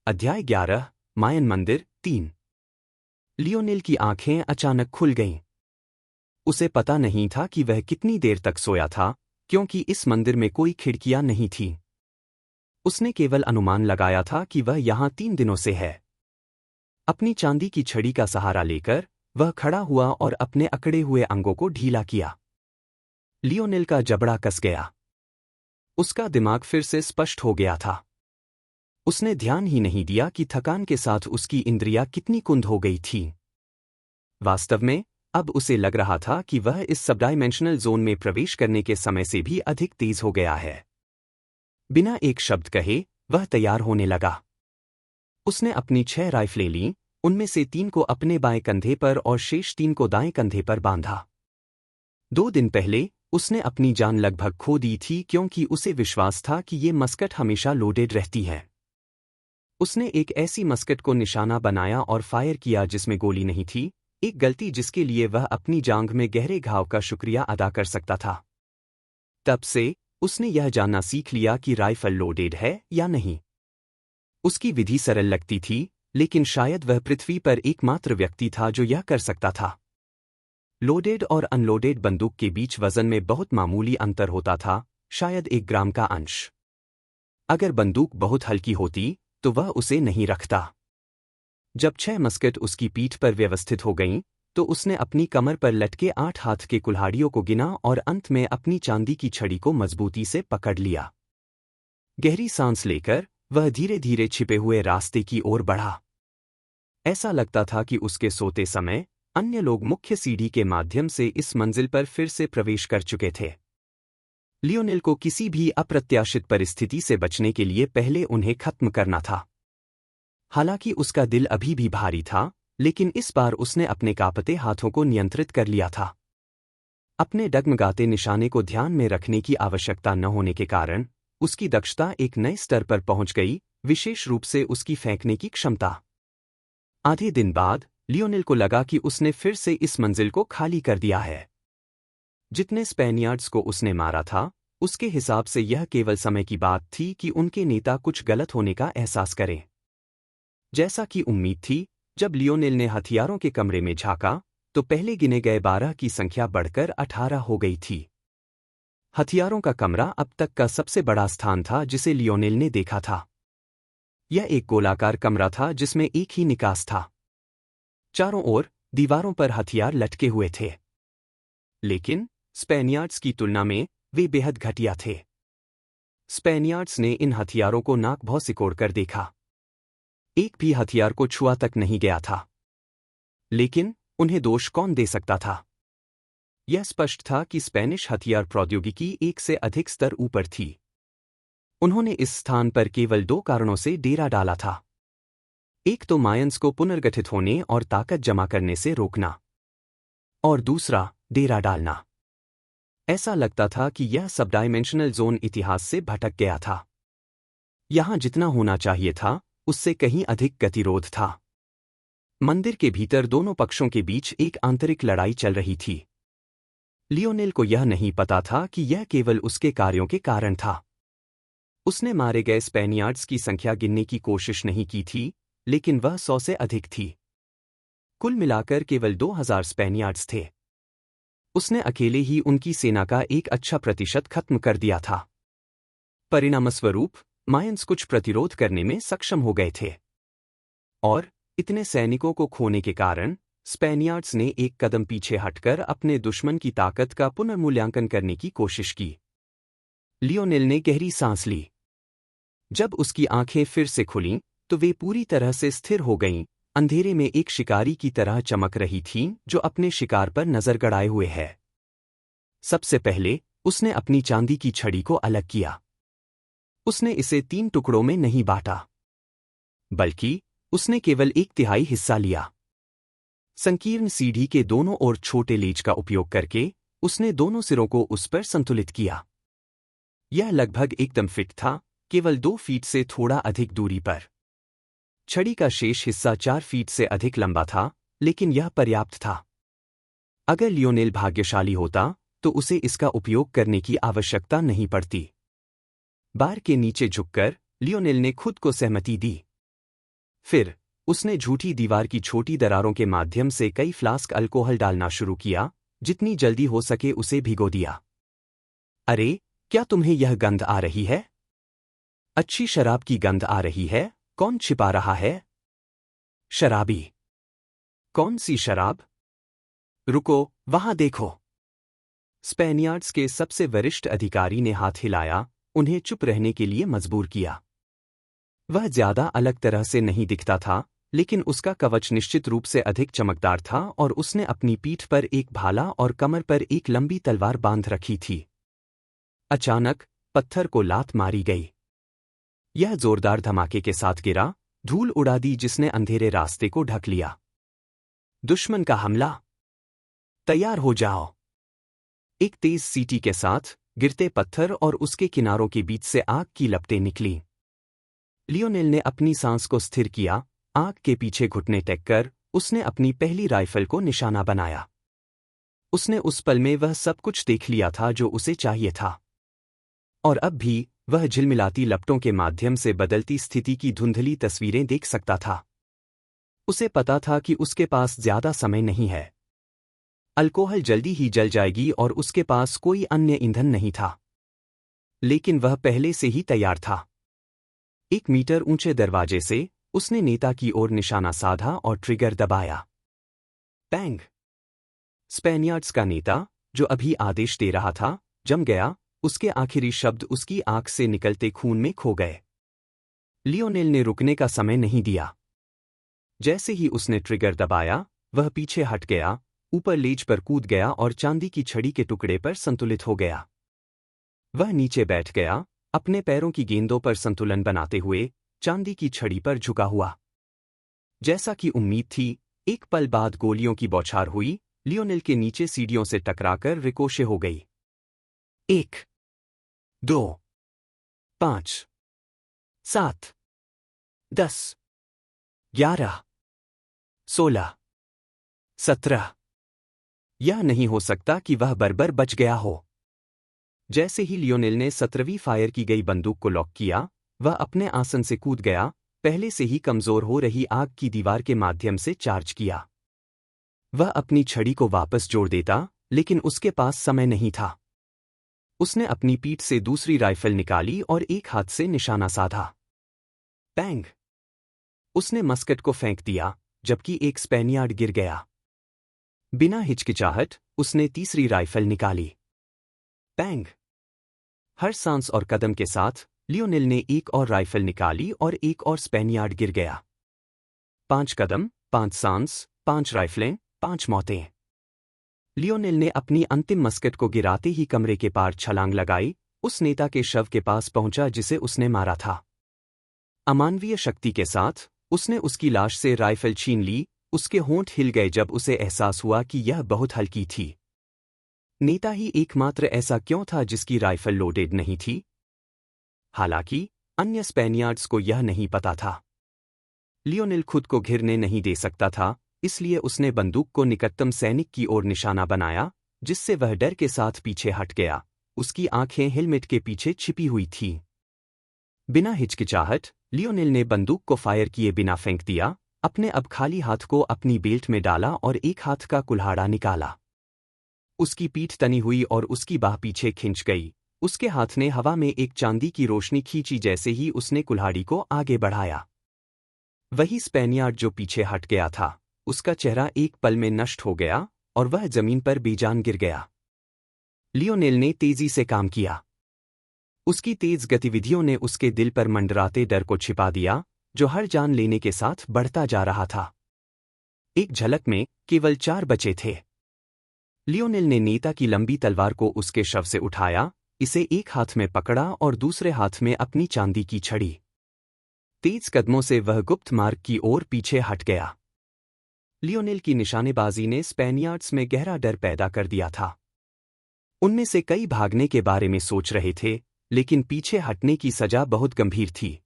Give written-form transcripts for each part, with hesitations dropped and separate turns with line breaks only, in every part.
अध्याय 11 मायन मंदिर 3। लियोनेल की आंखें अचानक खुल गईं। उसे पता नहीं था कि वह कितनी देर तक सोया था, क्योंकि इस मंदिर में कोई खिड़कियां नहीं थीं। उसने केवल अनुमान लगाया था कि वह यहां 3 दिनों से है। अपनी चांदी की छड़ी का सहारा लेकर वह खड़ा हुआ और अपने अकड़े हुए अंगों को ढीला किया। लियोनेल का जबड़ा कस गया। उसका दिमाग फिर से स्पष्ट हो गया था। उसने ध्यान ही नहीं दिया कि थकान के साथ उसकी इंद्रियां कितनी कुंद हो गई थीं। वास्तव में अब उसे लग रहा था कि वह इस सबडाइमेंशनल जोन में प्रवेश करने के समय से भी अधिक तेज हो गया है। बिना एक शब्द कहे वह तैयार होने लगा। उसने अपनी 6 राइफलें लीं, उनमें से 3 को अपने बाएं कंधे पर और शेष 3 को दाएं कंधे पर बांधा। 2 दिन पहले उसने अपनी जान लगभग खो दी थी, क्योंकि उसे विश्वास था कि ये मस्कट हमेशा लोडेड रहती है। उसने एक ऐसी मस्कट को निशाना बनाया और फायर किया जिसमें गोली नहीं थी, एक गलती जिसके लिए वह अपनी जांघ में गहरे घाव का शुक्रिया अदा कर सकता था। तब से उसने यह जानना सीख लिया कि राइफल लोडेड है या नहीं। उसकी विधि सरल लगती थी, लेकिन शायद वह पृथ्वी पर एकमात्र व्यक्ति था जो यह कर सकता था। लोडेड और अनलोडेड बंदूक के बीच वजन में बहुत मामूली अंतर होता था, शायद 1 ग्राम का अंश। अगर बंदूक बहुत हल्की होती तो वह उसे नहीं रखता। जब 6 मस्कट उसकी पीठ पर व्यवस्थित हो गईं, तो उसने अपनी कमर पर लटके 8 हाथ के कुल्हाड़ियों को गिना और अंत में अपनी चांदी की छड़ी को मजबूती से पकड़ लिया। गहरी सांस लेकर वह धीरे धीरे छिपे हुए रास्ते की ओर बढ़ा। ऐसा लगता था कि उसके सोते समय अन्य लोग मुख्य सीढ़ी के माध्यम से इस मंजिल पर फिर से प्रवेश कर चुके थे। लियोनेल को किसी भी अप्रत्याशित परिस्थिति से बचने के लिए पहले उन्हें खत्म करना था। हालांकि उसका दिल अभी भी भारी था, लेकिन इस बार उसने अपने कांपते हाथों को नियंत्रित कर लिया था। अपने डगमगाते निशाने को ध्यान में रखने की आवश्यकता न होने के कारण उसकी दक्षता एक नए स्तर पर पहुंच गई, विशेष रूप से उसकी फेंकने की क्षमता। आधे दिन बाद लियोनेल को लगा कि उसने फिर से इस मंजिल को खाली कर दिया है। जितने स्पेनियार्ड्स को उसने मारा था, उसके हिसाब से यह केवल समय की बात थी कि उनके नेता कुछ गलत होने का एहसास करें। जैसा कि उम्मीद थी, जब लियोनेल ने हथियारों के कमरे में झांका, तो पहले गिने गए 12 की संख्या बढ़कर 18 हो गई थी। हथियारों का कमरा अब तक का सबसे बड़ा स्थान था जिसे लियोनेल ने देखा था। यह एक गोलाकार कमरा था जिसमें एक ही निकास था। चारों ओर दीवारों पर हथियार लटके हुए थे, लेकिन स्पेनियार्ड्स की तुलना में वे बेहद घटिया थे। स्पेनियार्ड्स ने इन हथियारों को नाक भौं सिकोड़कर देखा। एक भी हथियार को छुआ तक नहीं गया था। लेकिन उन्हें दोष कौन दे सकता था? यह स्पष्ट था कि स्पेनिश हथियार प्रौद्योगिकी एक से अधिक स्तर ऊपर थी। उन्होंने इस स्थान पर केवल 2 कारणों से डेरा डाला था। एक तो मायंस को पुनर्गठित होने और ताकत जमा करने से रोकना, और दूसरा डेरा डालना। ऐसा लगता था कि यह सबडाइमेंशनल जोन इतिहास से भटक गया था। यहां जितना होना चाहिए था, उससे कहीं अधिक गतिरोध था। मंदिर के भीतर दोनों पक्षों के बीच एक आंतरिक लड़ाई चल रही थी। लियोनेल को यह नहीं पता था कि यह केवल उसके कार्यों के कारण था। उसने मारे गए स्पेनियार्ड्स की संख्या गिनने की कोशिश नहीं की थी, लेकिन वह 100 से अधिक थी। कुल मिलाकर केवल 2000 स्पेनियार्ड्स थे। उसने अकेले ही उनकी सेना का एक अच्छा प्रतिशत खत्म कर दिया था। परिणामस्वरूप मायंस कुछ प्रतिरोध करने में सक्षम हो गए थे, और इतने सैनिकों को खोने के कारण स्पेनियार्ड्स ने एक कदम पीछे हटकर अपने दुश्मन की ताकत का पुनर्मूल्यांकन करने की कोशिश की। लियोनेल ने गहरी सांस ली। जब उसकी आंखें फिर से खुलीं, तो वे पूरी तरह से स्थिर हो गईं, अंधेरे में एक शिकारी की तरह चमक रही थीं जो अपने शिकार पर नजर गड़ाए हुए है। सबसे पहले उसने अपनी चांदी की छड़ी को अलग किया। उसने इसे 3 टुकड़ों में नहीं बांटा, बल्कि उसने केवल 1/3 हिस्सा लिया। संकीर्ण सीढ़ी के दोनों ओर छोटे लीज का उपयोग करके उसने दोनों सिरों को उस पर संतुलित किया। यह लगभग एकदम फिट था, केवल 2 फीट से थोड़ा अधिक दूरी पर। छड़ी का शेष हिस्सा 4 फीट से अधिक लंबा था, लेकिन यह पर्याप्त था। अगर लियोनेल भाग्यशाली होता तो उसे इसका उपयोग करने की आवश्यकता नहीं पड़ती। बार के नीचे झुककर लियोनेल ने खुद को सहमति दी। फिर उसने झूठी दीवार की छोटी दरारों के माध्यम से कई फ्लास्क अल्कोहल डालना शुरू किया, जितनी जल्दी हो सके उसे भिगो दिया। अरे, क्या तुम्हें यह गंध आ रही है? अच्छी शराब की गंध आ रही है। कौन छिपा रहा है? शराबी। कौन सी शराब? रुको, वहां देखो। स्पेनियार्ड्स के सबसे वरिष्ठ अधिकारी ने हाथ हिलाया, उन्हें चुप रहने के लिए मजबूर किया। वह ज्यादा अलग तरह से नहीं दिखता था, लेकिन उसका कवच निश्चित रूप से अधिक चमकदार था और उसने अपनी पीठ पर एक भाला और कमर पर एक लंबी तलवार बांध रखी थी। अचानक पत्थर को लात मारी गई। यह जोरदार धमाके के साथ गिरा, धूल उड़ा दी जिसने अंधेरे रास्ते को ढक लिया। दुश्मन का हमला। तैयार हो जाओ। एक तेज सीटी के साथ गिरते पत्थर और उसके किनारों के बीच से आग की लपटें निकली। लियोनेल ने अपनी सांस को स्थिर किया, आग के पीछे घुटने टेक कर उसने अपनी पहली राइफल को निशाना बनाया। उसने उस पल में वह सब कुछ देख लिया था जो उसे चाहिए था। और अब भी वह झिलमिलाती लपटों के माध्यम से बदलती स्थिति की धुंधली तस्वीरें देख सकता था। उसे पता था कि उसके पास ज्यादा समय नहीं है। अल्कोहल जल्दी ही जल जाएगी और उसके पास कोई अन्य ईंधन नहीं था। लेकिन वह पहले से ही तैयार था। 1 मीटर ऊंचे दरवाजे से उसने नेता की ओर निशाना साधा और ट्रिगर दबाया। पैंग! स्पेनियार्ड्स का नेता, जो अभी आदेश दे रहा था, जम गया। उसके आखिरी शब्द उसकी आंख से निकलते खून में खो गए। लियोनेल ने रुकने का समय नहीं दिया। जैसे ही उसने ट्रिगर दबाया, वह पीछे हट गया, ऊपर लेज पर कूद गया और चांदी की छड़ी के टुकड़े पर संतुलित हो गया। वह नीचे बैठ गया, अपने पैरों की गेंदों पर संतुलन बनाते हुए, चांदी की छड़ी पर झुका हुआ। जैसा कि उम्मीद थी, एक पल बाद गोलियों की बौछार हुई, लियोनेल के नीचे सीढ़ियों से टकराकर रिकोशे हो गई। 1, 2, 5, 7, 10, 11, 16, 17। यह नहीं हो सकता कि वह बर्बर बच गया हो। जैसे ही लियोनेल ने 17वीं फायर की गई बंदूक को लॉक किया, वह अपने आसन से कूद गया, पहले से ही कमजोर हो रही आग की दीवार के माध्यम से चार्ज किया। वह अपनी छड़ी को वापस जोड़ देता, लेकिन उसके पास समय नहीं था। उसने अपनी पीठ से दूसरी राइफल निकाली और एक हाथ से निशाना साधा। पैंग! उसने मस्कट को फेंक दिया, जबकि एक स्पेनियार्ड गिर गया। बिना हिचकिचाहट उसने तीसरी राइफल निकाली। पैंग! हर सांस और कदम के साथ लियोनेल ने एक और राइफल निकाली और एक और स्पेनियार्ड गिर गया। 5 कदम, 5 सांस, 5 राइफलें, 5 मौतें। लियोनेल ने अपनी अंतिम मस्कट को गिराते ही कमरे के पार छलांग लगाई, उस नेता के शव के पास पहुंचा जिसे उसने मारा था। अमानवीय शक्ति के साथ उसने उसकी लाश से राइफल छीन ली। उसके होंठ हिल गए जब उसे एहसास हुआ कि यह बहुत हल्की थी। नेता ही एकमात्र ऐसा क्यों था जिसकी राइफल लोडेड नहीं थी? हालांकि अन्य स्पेनियार्ड्स को यह नहीं पता था। लियोनेल खुद को घिरने नहीं दे सकता था, इसलिए उसने बंदूक को निकटतम सैनिक की ओर निशाना बनाया, जिससे वह डर के साथ पीछे हट गया। उसकी आंखें हेलमेट के पीछे छिपी हुई थीं। बिना हिचकिचाहट लियोनेल ने बंदूक को फायर किए बिना फेंक दिया, अपने अब खाली हाथ को अपनी बेल्ट में डाला और एक हाथ का कुल्हाड़ा निकाला। उसकी पीठ तनी हुई और उसकी बाह पीछे खिंच गई। उसके हाथ ने हवा में एक चांदी की रोशनी खींची जैसे ही उसने कुल्हाड़ी को आगे बढ़ाया। वही स्पेनियार्ड जो पीछे हट गया था, उसका चेहरा एक पल में नष्ट हो गया और वह जमीन पर बेजान गिर गया। लियोनेल ने तेजी से काम किया। उसकी तेज गतिविधियों ने उसके दिल पर मंडराते डर को छिपा दिया, जो हर जान लेने के साथ बढ़ता जा रहा था। एक झलक में केवल 4 बचे थे। लियोनेल ने नेता की लंबी तलवार को उसके शव से उठाया, इसे एक हाथ में पकड़ा और दूसरे हाथ में अपनी चांदी की छड़ी। तेज कदमों से वह गुप्त मार्ग की ओर पीछे हट गया। लियोनेल की निशानेबाजी ने स्पेनियार्ड्स में गहरा डर पैदा कर दिया था। उनमें से कई भागने के बारे में सोच रहे थे, लेकिन पीछे हटने की सजा बहुत गंभीर थी।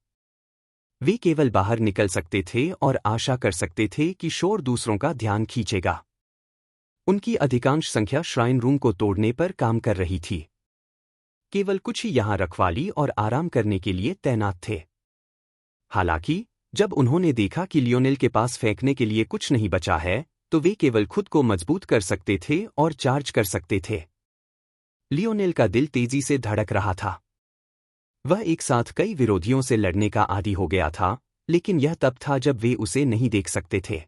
वे केवल बाहर निकल सकते थे और आशा कर सकते थे कि शोर दूसरों का ध्यान खींचेगा। उनकी अधिकांश संख्या श्राइन रूम को तोड़ने पर काम कर रही थी। केवल कुछ ही यहां रखवाली और आराम करने के लिए तैनात थे। हालांकि जब उन्होंने देखा कि लियोनेल के पास फेंकने के लिए कुछ नहीं बचा है, तो वे केवल खुद को मजबूत कर सकते थे और चार्ज कर सकते थे। लियोनेल का दिल तेजी से धड़क रहा था। वह एक साथ कई विरोधियों से लड़ने का आदी हो गया था, लेकिन यह तब था जब वे उसे नहीं देख सकते थे।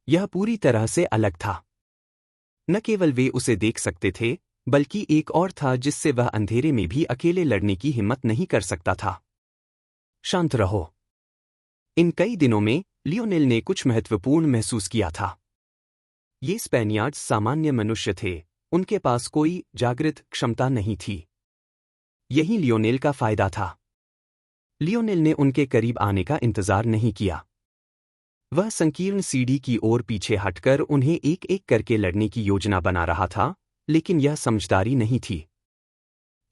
यह पूरी तरह से अलग था। न केवल वे उसे देख सकते थे, बल्कि एक और था जिससे वह अंधेरे में भी अकेले लड़ने की हिम्मत नहीं कर सकता था। शांत रहो। इन कई दिनों में लियोनेल ने कुछ महत्वपूर्ण महसूस किया था। ये स्पेनियार्ड्स सामान्य मनुष्य थे, उनके पास कोई जागृत क्षमता नहीं थी। यही लियोनेल का फायदा था। लियोनेल ने उनके करीब आने का इंतजार नहीं किया। वह संकीर्ण सीढ़ी की ओर पीछे हटकर उन्हें एक एक करके लड़ने की योजना बना रहा था, लेकिन यह समझदारी नहीं थी।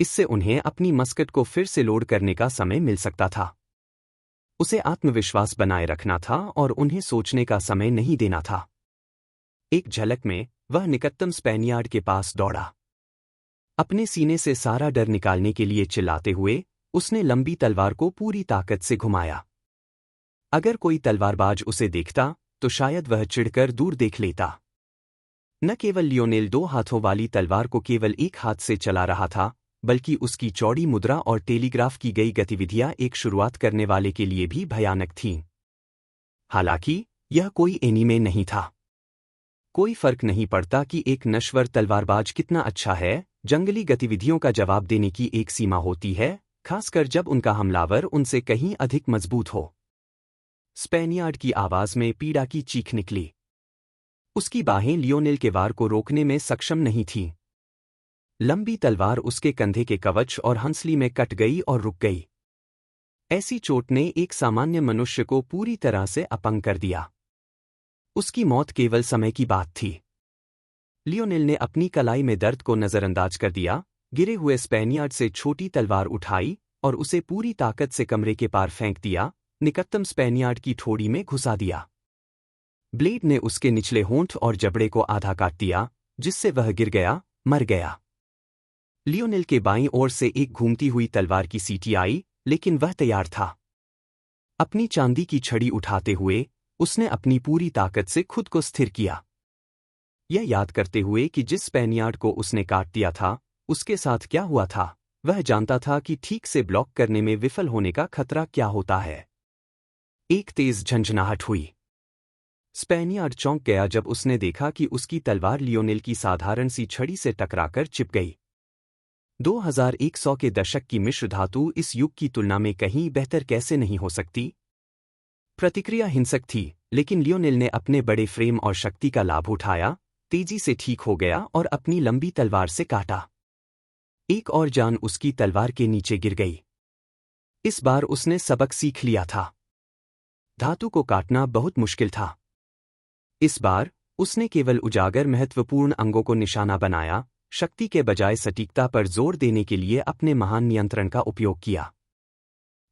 इससे उन्हें अपनी मस्कट को फिर से लोड करने का समय मिल सकता था। उसे आत्मविश्वास बनाए रखना था और उन्हें सोचने का समय नहीं देना था। एक झलक में वह निकटतम स्पेनियार्ड के पास दौड़ा। अपने सीने से सारा डर निकालने के लिए चिल्लाते हुए उसने लंबी तलवार को पूरी ताकत से घुमाया। अगर कोई तलवारबाज उसे देखता तो शायद वह चिढ़कर दूर देख लेता। न केवल लियोनेल 2 हाथों वाली तलवार को केवल एक हाथ से चला रहा था, बल्कि उसकी चौड़ी मुद्रा और टेलीग्राफ की गई गतिविधियां एक शुरुआत करने वाले के लिए भी भयानक थीं। हालांकि यह कोई एनीमे नहीं था। कोई फर्क नहीं पड़ता कि एक नश्वर तलवारबाज कितना अच्छा है, जंगली गतिविधियों का जवाब देने की एक सीमा होती है, खासकर जब उनका हमलावर उनसे कहीं अधिक मजबूत हो। स्पेनियार्ड की आवाज में पीड़ा की चीख निकली। उसकी बाहें लियोनेल के वार को रोकने में सक्षम नहीं थीं। लंबी तलवार उसके कंधे के कवच और हंसली में कट गई और रुक गई। ऐसी चोट ने एक सामान्य मनुष्य को पूरी तरह से अपंग कर दिया। उसकी मौत केवल समय की बात थी। लियोनेल ने अपनी कलाई में दर्द को नजरअंदाज कर दिया, गिरे हुए स्पेनियार्ड से छोटी तलवार उठाई और उसे पूरी ताकत से कमरे के पार फेंक दिया, निकटतम स्पेनियार्ड की ठोड़ी में घुसा दिया। ब्लेड ने उसके निचले होंठ और जबड़े को आधा काट दिया, जिससे वह गिर गया, मर गया। लियोनेल के बाईं ओर से एक घूमती हुई तलवार की सीटी आई, लेकिन वह तैयार था। अपनी चांदी की छड़ी उठाते हुए उसने अपनी पूरी ताकत से खुद को स्थिर किया। यह याद करते हुए कि जिस स्पेनियार्ड को उसने काट दिया था, उसके साथ क्या हुआ था, वह जानता था कि ठीक से ब्लॉक करने में विफल होने का खतरा क्या होता है। एक तेज झंझनाहट हुई। स्पेनियार्ड चौंक गया जब उसने देखा कि उसकी तलवार लियोनेल की साधारण सी छड़ी से टकराकर चिप गई। 2100 के दशक की मिश्र धातु इस युग की तुलना में कहीं बेहतर कैसे नहीं हो सकती। प्रतिक्रिया हिंसक थी, लेकिन लियोनेल ने अपने बड़े फ्रेम और शक्ति का लाभ उठाया, तेजी से ठीक हो गया और अपनी लंबी तलवार से काटा। एक और जान उसकी तलवार के नीचे गिर गई। इस बार उसने सबक सीख लिया था। धातु को काटना बहुत मुश्किल था। इस बार उसने केवल उजागर महत्वपूर्ण अंगों को निशाना बनाया, शक्ति के बजाय सटीकता पर जोर देने के लिए अपने महान नियंत्रण का उपयोग किया।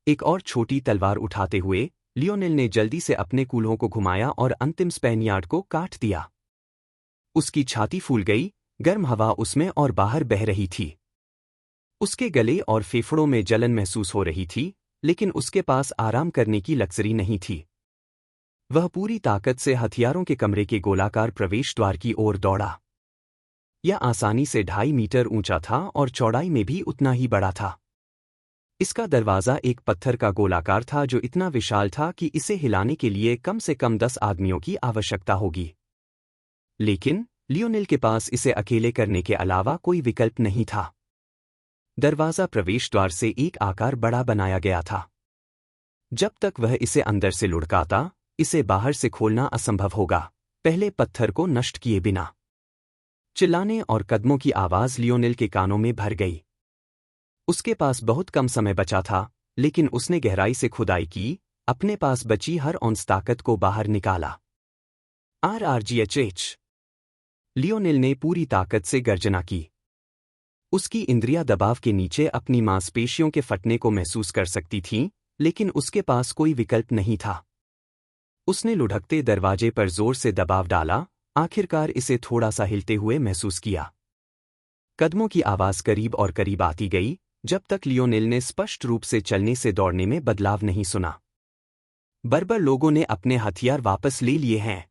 एक और छोटी तलवार उठाते हुए लियोनेल ने जल्दी से अपने कूल्हों को घुमाया और अंतिम स्पेनियार्ड को काट दिया। उसकी छाती फूल गई, गर्म हवा उसमें और बाहर बह रही थी। उसके गले और फेफड़ों में जलन महसूस हो रही थी, लेकिन उसके पास आराम करने की लग्जरी नहीं थी। वह पूरी ताकत से हथियारों के कमरे के गोलाकार प्रवेश द्वार की ओर दौड़ा। यह आसानी से 2.5 मीटर ऊंचा था और चौड़ाई में भी उतना ही बड़ा था। इसका दरवाज़ा एक पत्थर का गोलाकार था जो इतना विशाल था कि इसे हिलाने के लिए कम से कम 10 आदमियों की आवश्यकता होगी। लेकिन लियोनेल के पास इसे अकेले करने के अलावा कोई विकल्प नहीं था। दरवाज़ा प्रवेश द्वार से एक आकार बड़ा बनाया गया था। जब तक वह इसे अंदर से लुढ़काता, इसे बाहर से खोलना असंभव होगा, पहले पत्थर को नष्ट किए बिना। चिल्लाने और कदमों की आवाज़ लियोनेल के कानों में भर गई। उसके पास बहुत कम समय बचा था, लेकिन उसने गहराई से खुदाई की, अपने पास बची हर औंस ताकत को बाहर निकाला। RRGHH। लियोनेल ने पूरी ताकत से गर्जना की। उसकी इंद्रियां दबाव के नीचे अपनी मांसपेशियों के फटने को महसूस कर सकती थीं, लेकिन उसके पास कोई विकल्प नहीं था। उसने लुढ़कते दरवाजे पर जोर से दबाव डाला, आखिरकार इसे थोड़ा सा हिलते हुए महसूस किया। कदमों की आवाज़ करीब और करीब आती गई, जब तक लियोनेल ने स्पष्ट रूप से चलने से दौड़ने में बदलाव नहीं सुना। बर्बर लोगों ने अपने हथियार वापस ले लिए हैं।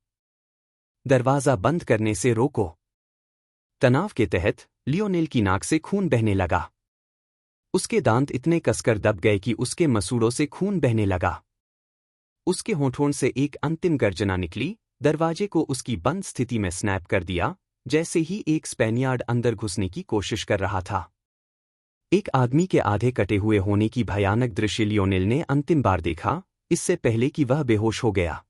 दरवाज़ा बंद करने से रोको। तनाव के तहत लियोनेल की नाक से खून बहने लगा। उसके दांत इतने कसकर दब गए कि उसके मसूड़ों से खून बहने लगा। उसके होठों से एक अंतिम गर्जना निकली, दरवाजे को उसकी बंद स्थिति में स्नैप कर दिया, जैसे ही एक स्पेनियार्ड अंदर घुसने की कोशिश कर रहा था। एक आदमी के आधे कटे हुए होने की भयानक दृश्य लियोनेल ने अंतिम बार देखा, इससे पहले कि वह बेहोश हो गया।